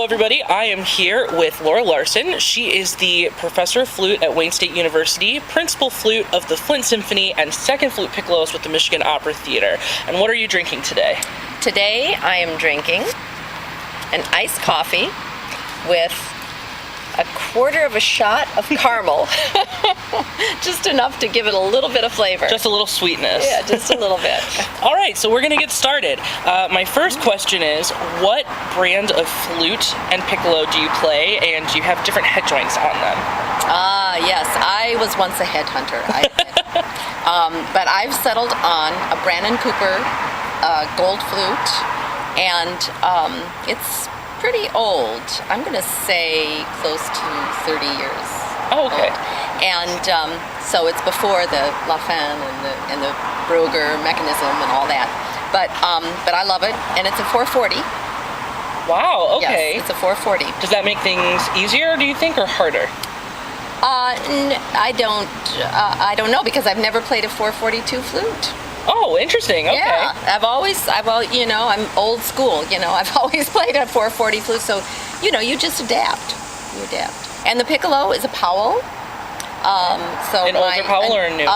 everybody. I am here with Laura Larson. She is the professor of flute at Wayne State University, principal flute of the Flint Symphony, and second flute piccoloist with the Michigan Opera Theater. And what are you drinking today? Today I am drinking an iced coffee with a quarter of a shot of caramel. Just enough to give it a little bit of flavor. Just a little sweetness. Yeah, just a little bit. All right, so we're going to get started. My first question is, what brand of flute and piccolo do you play, and do you have different head joints on them? Yes, I was once a headhunter. But I've settled on a Brannon Cooper gold flute, and it's pretty old. I'm going to say close to 30 years. Oh, okay. Old. And so it's before the La Fin and the Brugger mechanism and all that. But I love it, and it's a 440. Wow, okay. Yes, it's a 440. Does that make things easier, do you think, or harder? I don't know, because I've never played a 442 flute. Oh, interesting. Okay. Yeah, I'm old school. I've always played a 440 flute, so you just adapt. You adapt. And the piccolo is a Powell. An older Powell or a new?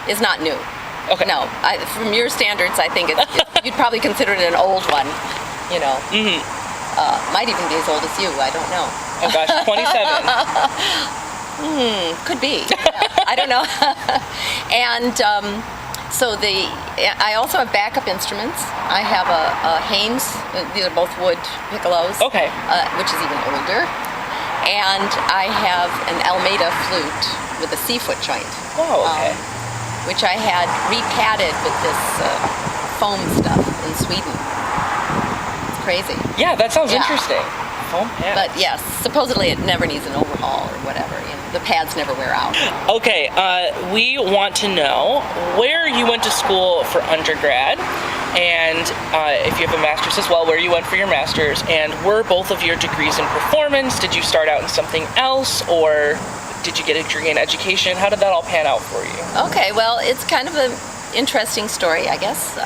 Is not new. Okay. No, from your standards, I think you'd probably consider it an old one. Mm-hmm. Might even be as old as you. I don't know. Oh gosh, 27. Could be. Yeah, I don't know. And I also have backup instruments. I have a Haynes. These are both wood piccolos. Okay. Which is even older. And I have an Almeida flute with a C-foot joint. Oh, okay. Which I had repadded with this foam stuff in Sweden. It's crazy. Yeah, that sounds interesting. Foam pads. But yes, supposedly it never needs an overhaul or whatever. The pads never wear out. Okay, we want to know where you went to school for undergrad, and if you have a master's as well, where you went for your master's, and were both of your degrees in performance? Did you start out in something else, or did you get a degree in education? How did that all pan out for you? Okay, well, it's kind of an interesting story, I guess.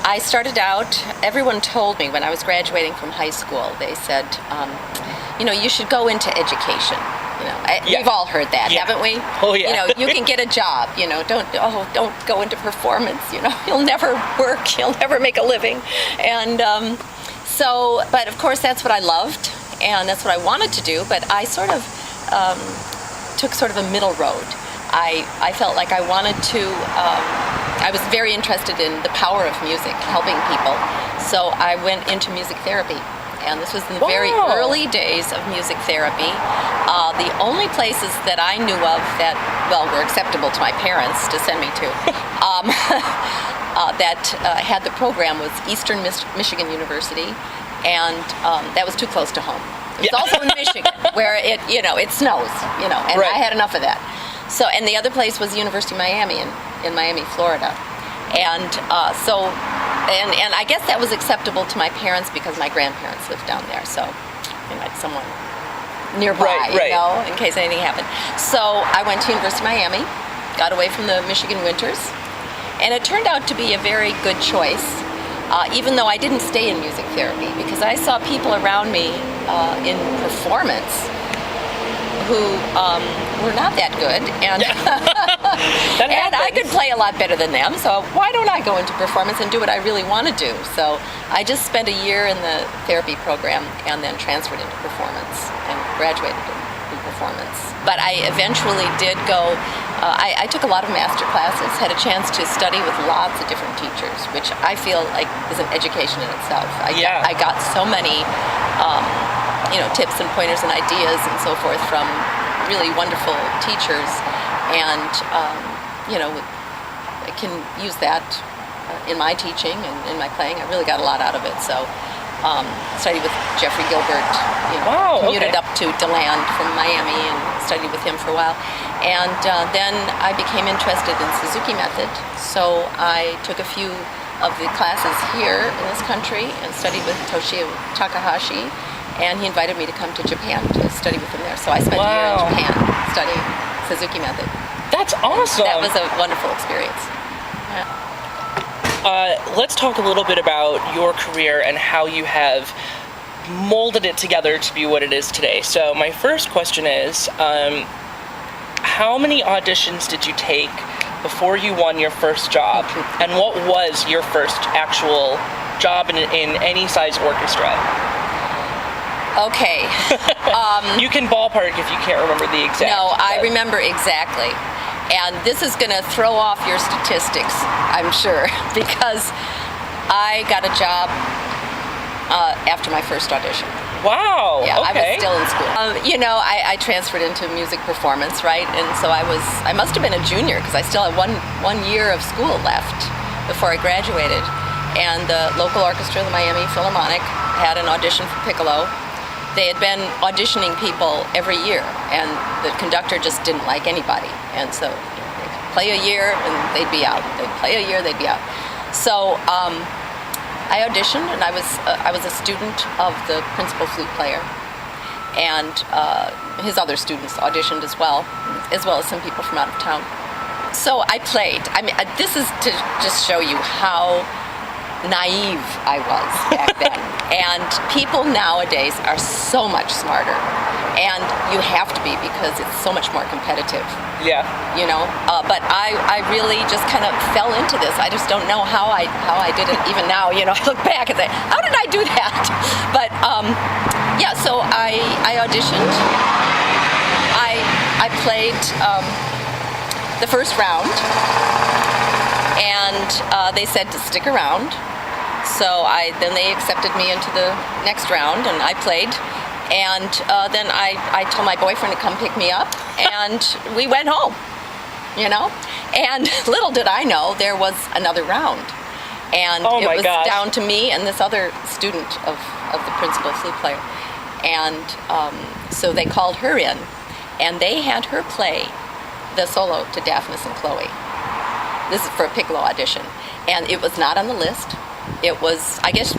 I started out, everyone told me when I was graduating from high school, they said, you should go into education. We've all heard that, haven't we? Oh, yeah. You can get a job, don't go into performance, you'll never work, you'll never make a living. And but of course that's what I loved, and that's what I wanted to do, but I sort of took sort of a middle road. I felt like I wanted to, I was very interested in the power of music, helping people, so I went into music therapy. And this was in the very early days of music therapy. The only places that I knew of that, were acceptable to my parents to send me to, that had the program was Eastern Michigan University, and that was too close to home. It was also in Michigan, where it snows, and right. I had enough of that. So, and the other place was the University of Miami in Miami, Florida. And and I guess that was acceptable to my parents because my grandparents lived down there, so I had someone nearby, right. In case anything happened. So I went to University of Miami, got away from the Michigan winters, and it turned out to be a very good choice, even though I didn't stay in music therapy, because I saw people around me in performance who were not that good, and and I could play a lot better than them, so why don't I go into performance and do what I really want to do? So I just spent a year in the therapy program and then transferred into performance and graduated in performance. But I eventually did go, I took a lot of master classes, had a chance to study with lots of different teachers, which I feel like is an education in itself. I got so many tips and pointers and ideas and so forth from really wonderful teachers, and I can use that in my teaching and in my playing. I really got a lot out of it. So studied with Jeffrey Gilbert, commuted up to DeLand from Miami and studied with him for a while. And then I became interested in Suzuki method, so I took a few of the classes here in this country and studied with Toshio Takahashi, and he invited me to come to Japan to study with him there. So I spent a year in Japan studying Suzuki method. That's awesome. That was a wonderful experience. Let's talk a little bit about your career and how you have molded it together to be what it is today. So my first question is, how many auditions did you take before you won your first job? And what was your first actual job in any size orchestra? Okay. You can ballpark if you can't remember the exact. No, I but- remember exactly. And this is going to throw off your statistics, I'm sure, because I got a job after my first audition. Wow. Yeah, okay. I was still in school. I transferred into music performance, right? And so I must have been a junior because I still had one year of school left before I graduated. And the local orchestra, the Miami Philharmonic, had an audition for piccolo. They had been auditioning people every year, and the conductor just didn't like anybody. And so they'd play a year and they'd be out. They'd play a year, they'd be out. So I auditioned, and I was a student of the principal flute player, and his other students auditioned as well as some people from out of town. So I played. I mean, this is to just show you how naive I was back then. And people nowadays are so much smarter, and you have to be because it's so much more competitive. Yeah. But I really just kind of fell into this. I just don't know how I did it even now. I look back and say, how did I do that? But yeah, so I auditioned. I played the first round, and they said to stick around. So then they accepted me into the next round, and I played. And then I told my boyfriend to come pick me up, and we went home, And little did I know there was another round. And it was down to me and this other student of the principal flute player. And so they called her in, and they had her play the solo to Daphnis and Chloe. This is for a piccolo audition. And it was not on the list. It was, I guess,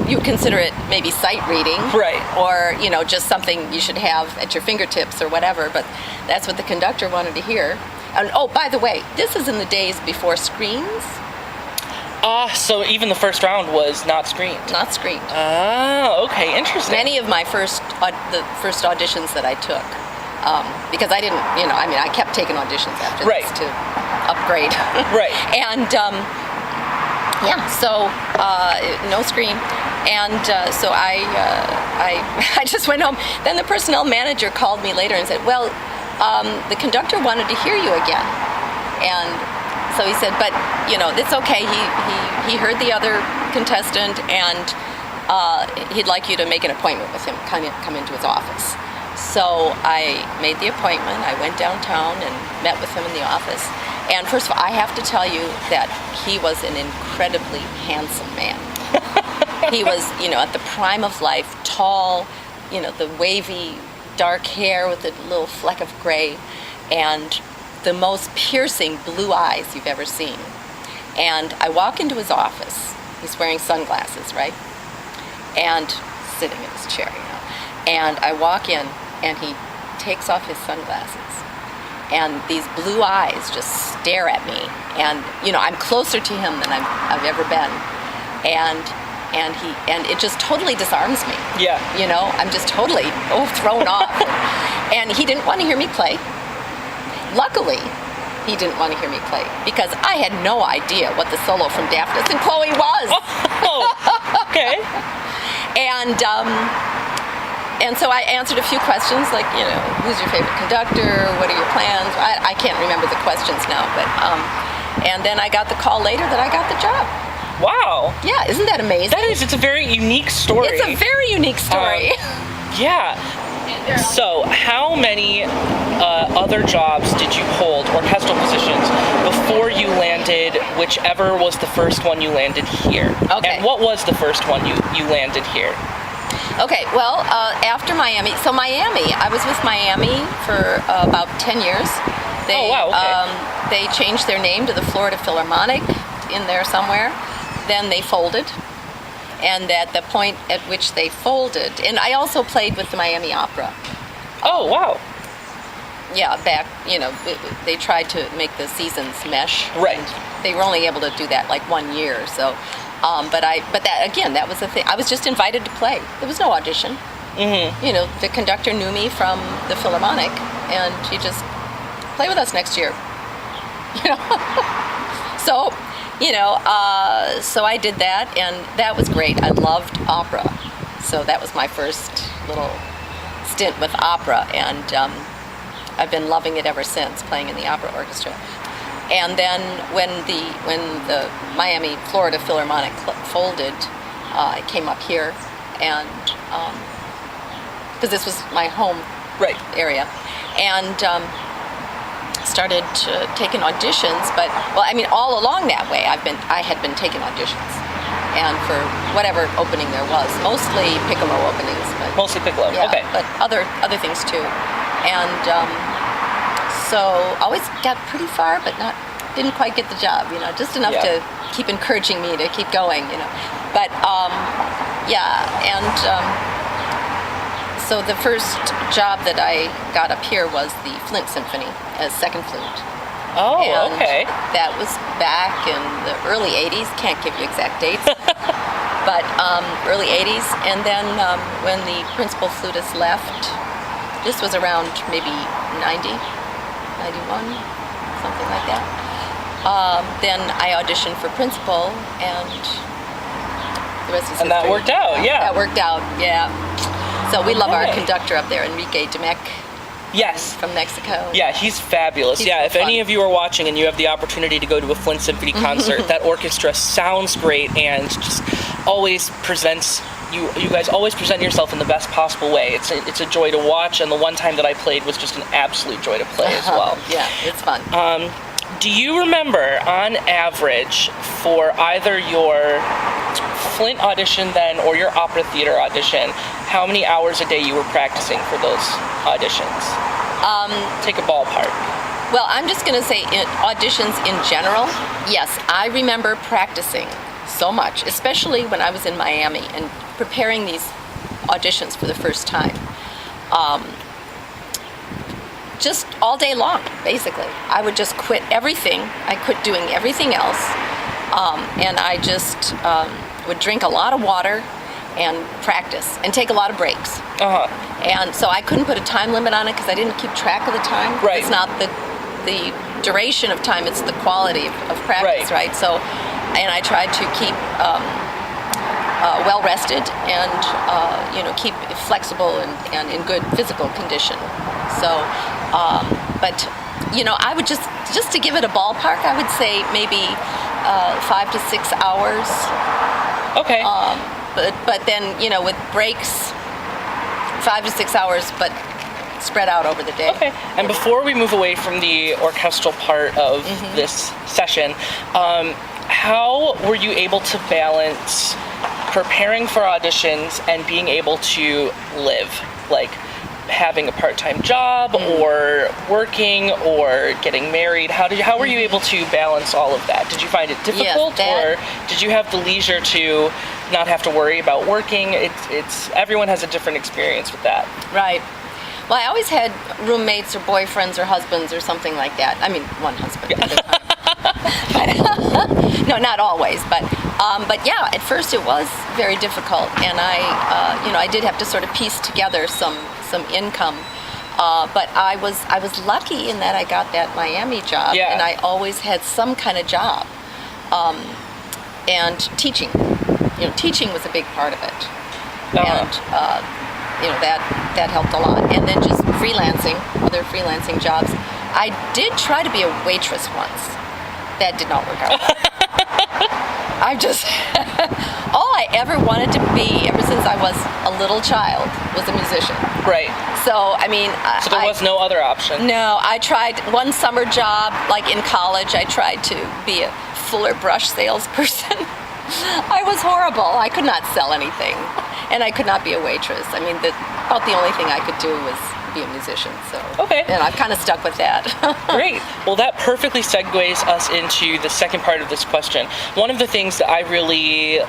you would consider it maybe sight reading, right? Or just something you should have at your fingertips or whatever. But that's what the conductor wanted to hear. And oh, by the way, this is in the days before screens. So even the first round was not screened. Not screened. Okay, interesting. Many of my first auditions that I took, because I didn't, I kept taking auditions after this to upgrade. Right. And yeah, so no screen. And so I just went home. Then the personnel manager called me later and said, well, the conductor wanted to hear you again. And so he said, but, it's okay. He heard the other contestant, and he'd like you to make an appointment with him, come into his office. So I made the appointment. I went downtown and met with him in the office. And first of all, I have to tell you that he was an incredibly handsome man. He was, at the prime of life, tall, the wavy dark hair with a little fleck of gray, and the most piercing blue eyes you've ever seen. And I walk into his office. He's wearing sunglasses, right? And sitting in his chair, And I walk in, and he takes off his sunglasses. And these blue eyes just stare at me, and I'm closer to him than I've ever been, and it just totally disarms me. Yeah. I'm just totally thrown off, and he didn't want to hear me play. Luckily, he didn't want to hear me play because I had no idea what the solo from Daphnis and Chloe was. Oh, okay. And so I answered a few questions like, who's your favorite conductor? What are your plans? I can't remember the questions now, but and then I got the call later that I got the job. Wow. Yeah, isn't that amazing? That is. It's a very unique story. It's a very unique story. Yeah. So, how many other jobs did you hold, orchestral positions, before you landed whichever was the first one you landed here? Okay. And what was the first one you landed here? Okay, well, after Miami, I was with Miami for about 10 years. Oh, wow, okay. They changed their name to the Florida Philharmonic in there somewhere. Then they folded. And at the point at which they folded, and I also played with the Miami Opera. Oh, wow. Yeah, back, they tried to make the seasons mesh. Right. They were only able to do that like 1 year, so But that again, that was the thing. I was just invited to play. There was no audition. Mm-hmm. You know, the conductor knew me from the Philharmonic, and he just play with us next year. You know, so so I did that, and that was great. I loved opera, so that was my first little stint with opera, and I've been loving it ever since, playing in the opera orchestra. And then when the Miami, Florida Philharmonic folded, I came up here, and because this was my home area, and started taking auditions. But all along that way, I had been taking auditions, and for whatever opening there was, mostly piccolo openings, but Mostly piccolo. yeah, Okay. but other things too, and so always got pretty far, but didn't quite get the job, just enough Yeah. to keep encouraging me to keep going, But so the first job that I got up here was the Flint Symphony as second flute. Oh, And okay. that was back in the early 80s. Can't give you exact dates, but early 80s. And then when the principal flutist left, this was around maybe 90, 91, something like that. Then I auditioned for principal, and the rest is history. And that worked out, yeah. That worked out, yeah. So we love our Okay. conductor up there, Enrique Demec Yes. from Mexico. Yeah, he's fabulous. He's yeah, so if any fun. of you are watching and you have the opportunity to go to a Flint Symphony concert, that orchestra sounds great and just always presents you guys always present yourself in the best possible way. It's a joy to watch, and the one time that I played was just an absolute joy to play as well. Yeah, it's fun. Do you remember, on average, for either your Flint audition then or your opera theater audition, how many hours a day you were practicing for those auditions? Take a ballpark. Well, I'm just going to say auditions in general, yes, I remember practicing so much, especially when I was in Miami and preparing these auditions for the first time. Just all day long, basically. I would just quit everything. I quit doing everything else, and I just would drink a lot of water and practice and take a lot of breaks. Uh-huh. And so I couldn't put a time limit on it because I didn't keep track of the time. Right. It's not the duration of time, it's the quality of practice, right? So, and I tried to keep well rested and keep flexible and in good physical condition. So, but I would just to give it a ballpark, I would say maybe 5 to 6 hours. Okay. But then with breaks, 5 to 6 hours, but spread out over the day. Okay. And before we move away from the orchestral part of this session, how were you able to balance preparing for auditions and being able to live? Like having a part-time job or working or getting married? How were you able to balance all of that? Did you find it difficult, or did you have the leisure to not have to worry about working? It's everyone has a different experience with that. Right. Well, I always had roommates or boyfriends or husbands or something like that. I mean, one husband at a time. No, not always, but yeah, at first it was very difficult, and I did have to sort of piece together some income. But I was lucky in that I got that Miami job, and I always had some kind of job. And teaching, teaching was a big part of it, and that helped a lot. And then just other freelancing jobs. I did try to be a waitress once. That did not work out. All I ever wanted to be, ever since I was a little child, was a musician. Right. So, so there was no other option? No, I tried one summer job, like in college, I tried to be a Fuller brush salesperson. I was horrible. I could not sell anything, and I could not be a waitress. About the only thing I could do was be a musician. So okay, and I've kind of stuck with that. Great. Well, that perfectly segues us into the second part of this question. One of the things that I really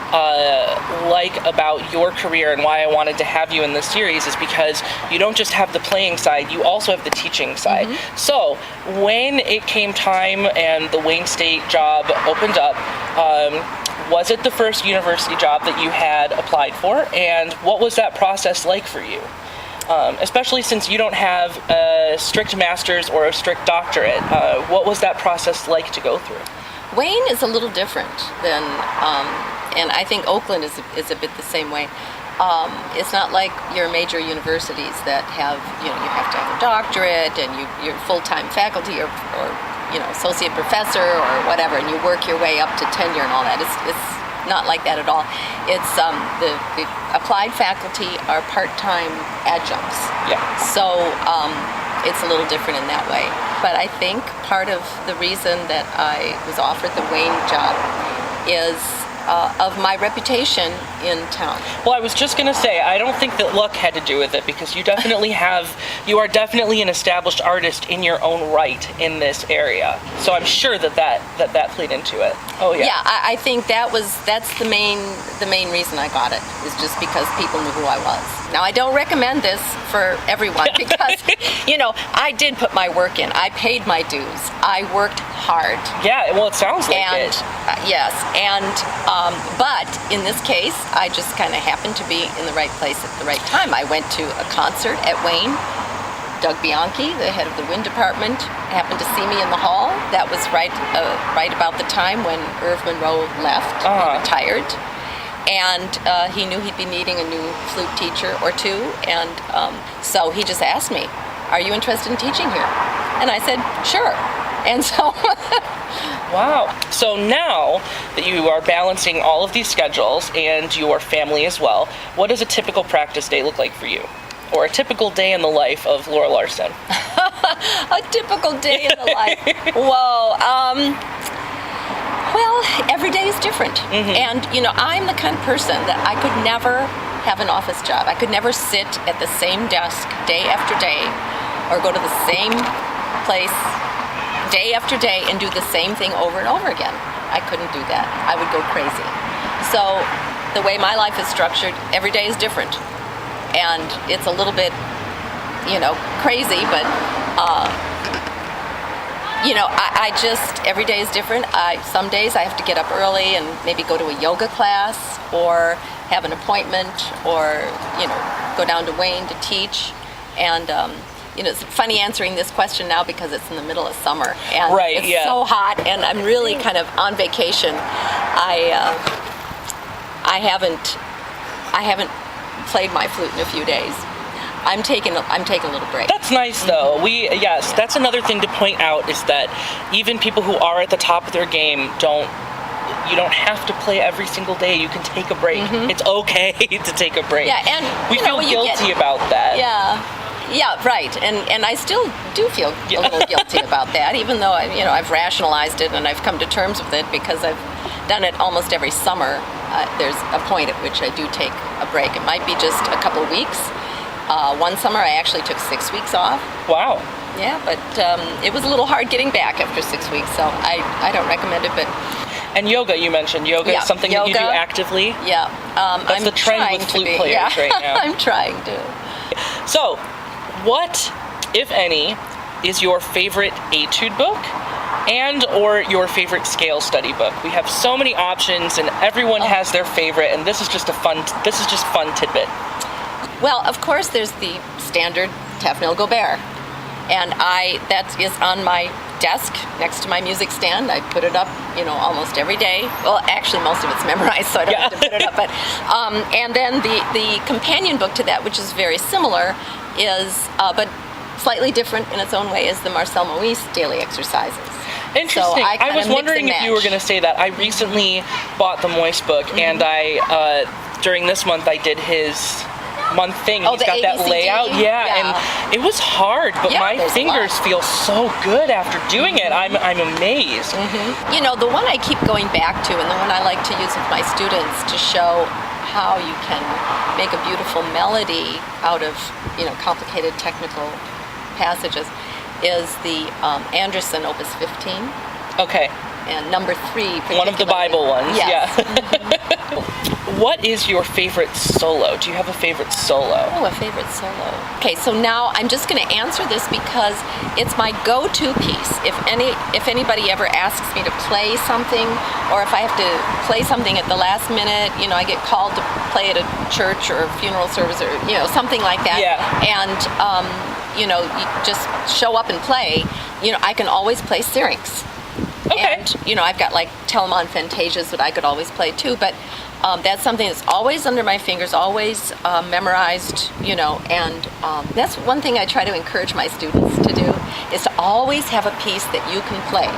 like about your career and why I wanted to have you in this series is because you don't just have the playing side, you also have the teaching side. So when it came time and the Wayne State job opened up, Was it the first university job that you had applied for? And what was that process like for you? Especially since you don't have a strict master's or a strict doctorate. What was that process like to go through? Wayne is a little different than, and I think Oakland is a bit the same way. It's not like your major universities that have, you have to have a doctorate and you're full-time faculty or associate professor or whatever, and you work your way up to tenure and all that. It's not like that at all. It's the applied faculty are part-time adjuncts. Yeah. So it's a little different in that way. But I think part of the reason that I was offered the Wayne job is of my reputation in town. Well, I was just going to say, I don't think that luck had to do with it, because you are definitely an established artist in your own right in this area. So I'm sure that played into it. Oh yeah. Yeah, I think that's the main reason I got it, is just because people knew who I was. Now, I don't recommend this for everyone because, I did put my work in. I paid my dues. I worked hard. Yeah, well, it sounds like it. Yes, but in this case, I just kind of happened to be in the right place at the right time. I went to a concert at Wayne. Doug Bianchi, the head of the wind department, happened to see me in the hall. That was right about the time when Irv Monroe left, retired. And he knew he'd be needing a new flute teacher or two. And so he just asked me, "Are you interested in teaching here?" And I said, "Sure." And so... Wow. So now that you are balancing all of these schedules and your family as well, what does a typical practice day look like for you? Or a typical day in the life of Laura Larson? A typical day in the life. Whoa. Well, every day is different. Mm-hmm. And, I'm the kind of person that I could never have an office job. I could never sit at the same desk day after day or go to the same place day after day and do the same thing over and over again. I couldn't do that. I would go crazy. So the way my life is structured, every day is different. And it's a little bit, crazy, but, I just, every day is different. Some days I have to get up early and maybe go to a yoga class or have an appointment or, go down to Wayne to teach. And, it's funny answering this question now because it's in the middle of summer and it's so hot and I'm really kind of on vacation. I haven't played my flute in a few days. I'm taking a little break. That's nice though. That's another thing to point out is that even people who are at the top of their game you don't have to play every single day. You can take a break. Mm-hmm. It's okay to take a break. Yeah, and we feel guilty about that. Yeah, right. And I still do feel a little guilty about that, even though I've rationalized it and I've come to terms with it because I've done it almost every summer. There's a point at which I do take a break. It might be just a couple of weeks. One summer I actually took 6 weeks off. Wow. Yeah, but it was a little hard getting back after 6 weeks, so I don't recommend it. But and yoga, you mentioned yoga is something that you do actively. Yeah, that's the trend with flute players right now. I'm trying to. So, what, if any, is your favorite etude book and or your favorite scale study book? We have so many options and everyone has their favorite, and this is just fun tidbit. Well, of course there's the standard Tafnel Gobert. And that is on my desk next to my music stand. I put it up, almost every day. Well, actually, most of it's memorized, so I don't have to put it up. But and then the companion book to that, which is very similar, is but slightly different in its own way, is the Marcel Moïse Daily Exercises. Interesting. So I was wondering if you were going to say that. I recently bought the Moïse book, and I during this month I did his month thing. He's got that layout. Yeah, and it was hard, but my fingers feel so good after doing it. I'm amazed. Mm-hmm. The one I keep going back to, and the one I like to use with my students to show how you can make a beautiful melody out of complicated technical passages, is the Anderson Opus 15. Okay. And number 3. One of the Bible ones. Yes. Yeah. what is your favorite solo? Do you have a favorite solo? Oh, a favorite solo. Okay, so now I'm just going to answer this because it's my go-to piece. If anybody ever asks me to play something, or if I have to play something at the last minute, I get called to play at a church or a funeral service or something like that. Yeah. And you just show up and play. I can always play syrinx. Okay. And, I've got like Telemann Fantasias that I could always play too, but that's something that's always under my fingers, always memorized, and that's one thing I try to encourage my students to do, is to always have a piece that you can play.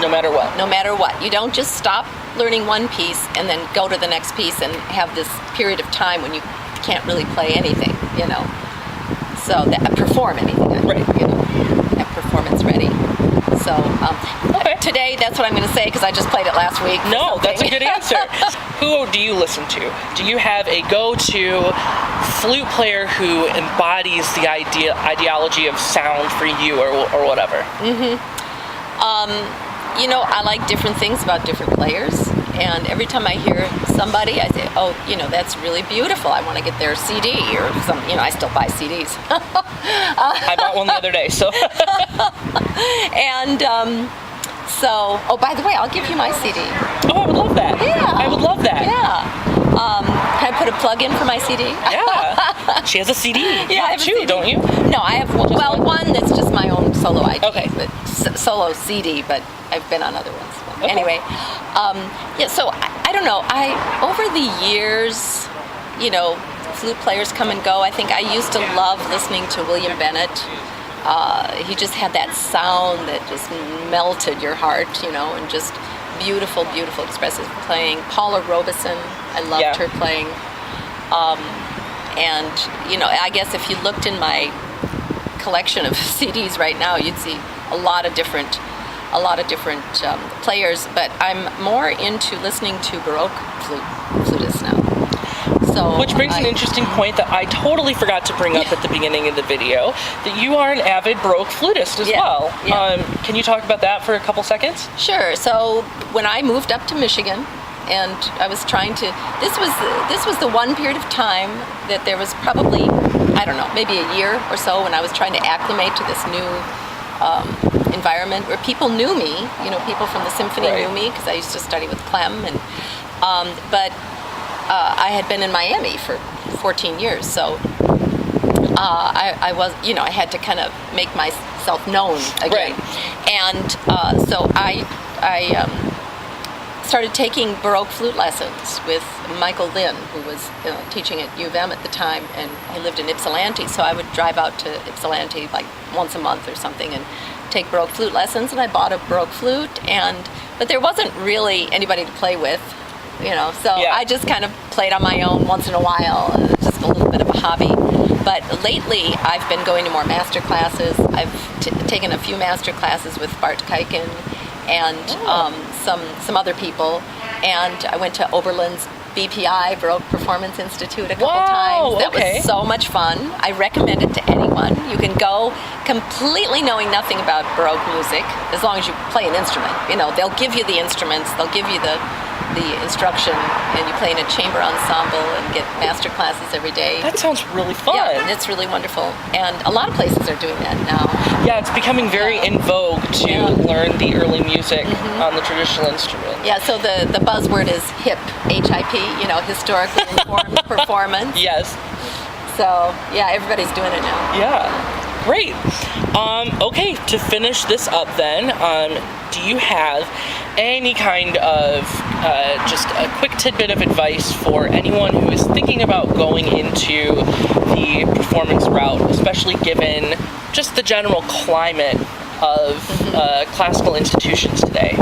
No matter what. No matter what. You don't just stop learning one piece and then go to the next piece and have this period of time when you can't really play anything, So perform anything, right? Have performance ready. So today, that's what I'm going to say because I just played it last week. No, that's a good answer. Who do you listen to? Do you have a go-to flute player who embodies the ideology of sound for you, or whatever? I like different things about different players, and every time I hear somebody, I say, oh, that's really beautiful. I want to get their CD or something. I still buy CDs. I bought one the other day, so. And oh, by the way, I'll give you my CD. Oh, I would love that. Yeah. I would love that. Yeah. Can I put a plug in for my CD? Yeah. She has a CD. Yeah, I have two, a CD. Don't you? No, I have one. Well, one that's just my own solo ID. Okay. But solo CD, but I've been on other ones. Okay. Anyway, so I don't know. Over the years, flute players come and go. I think I used to love listening to William Bennett. He just had that sound that just melted your heart, and just beautiful, beautiful expressive playing. Paula Robeson, I loved her playing. And, I guess if you looked in my collection of CDs right now, you'd see a lot of different players, but I'm more into listening to Baroque flutists now. So which brings an interesting point that I totally forgot to bring up at the beginning of the video, that you are an avid Baroque flutist as well. Yeah. Can you talk about that for a couple seconds? Sure. So when I moved up to Michigan, and I was trying to, this was the one period of time that there was probably, I don't know, maybe a year or so when I was trying to acclimate to this new environment where people knew me, people from the symphony knew me because I used to study with Clem, and but I had been in Miami for 14 years, so I was, I had to kind of make myself known again, and so I started taking Baroque flute lessons with Michael Lynn, who was teaching at U of M at the time, and he lived in Ypsilanti, so I would drive out to Ypsilanti like once a month or something and take Baroque flute lessons, and I bought a Baroque flute, but there wasn't really anybody to play with, so I just kind of played on my own once in a while, just a little bit of a hobby. But lately, I've been going to more master classes. I've taken a few master classes with Bart Kuiken and some other people, and I went to Oberlin's BPI, Baroque Performance Institute, a couple times. That was so much fun. I recommend it to anyone. You can go completely knowing nothing about Baroque music, as long as you play an instrument. They'll give you the instruments, they'll give you the instruction, and you play in a chamber ensemble and get master classes every day. That sounds really fun. Yeah, it's really wonderful. And a lot of places are doing that now. Yeah, it's becoming very in vogue to learn the early music on the traditional instrument. Yeah, so the buzzword is HIP, H-I-P, historically informed performance. Yes. So, yeah, everybody's doing it now. Yeah, great. Okay, to finish this up then, do you have any kind of just a quick tidbit of advice for anyone who is thinking about going into the performance route, especially given just the general climate of classical institutions today?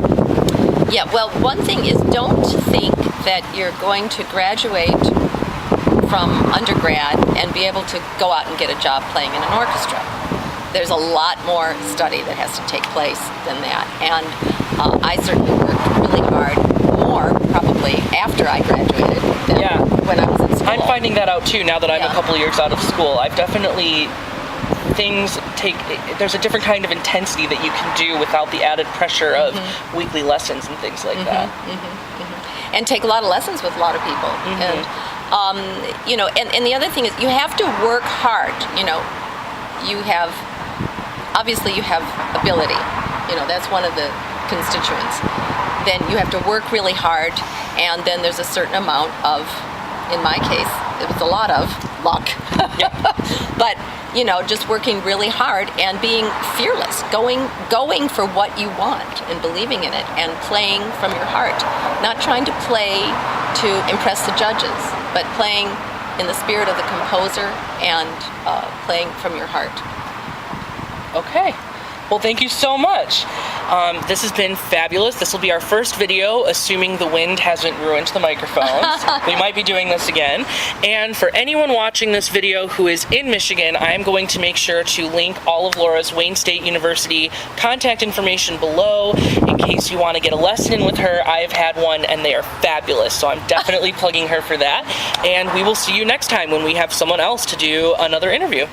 Yeah, well, one thing is, don't think that you're going to graduate from undergrad and be able to go out and get a job playing in an orchestra. There's a lot more study that has to take place than that, and I certainly worked really hard, more probably after I graduated than when I was in school. I'm finding that out too now that I'm a couple years out of school. I've definitely, there's a different kind of intensity that you can do without the added pressure of weekly lessons and things like that. and take a lot of lessons with a lot of people. And and the other thing is you have to work hard. Obviously you have ability. That's one of the constituents. Then you have to work really hard, and then there's a certain amount of, in my case, it was a lot of luck. But just working really hard and being fearless, going for what you want and believing in it, and playing from your heart, not trying to play to impress the judges, but playing in the spirit of the composer and playing from your heart. Okay. Well, thank you so much. This has been fabulous. This will be our first video, assuming the wind hasn't ruined the microphones. We might be doing this again. And for anyone watching this video who is in Michigan, I am going to make sure to link all of Laura's Wayne State University contact information below in case you want to get a lesson in with her. I have had one and they are fabulous, so I'm definitely plugging her for that. And we will see you next time when we have someone else to do another interview.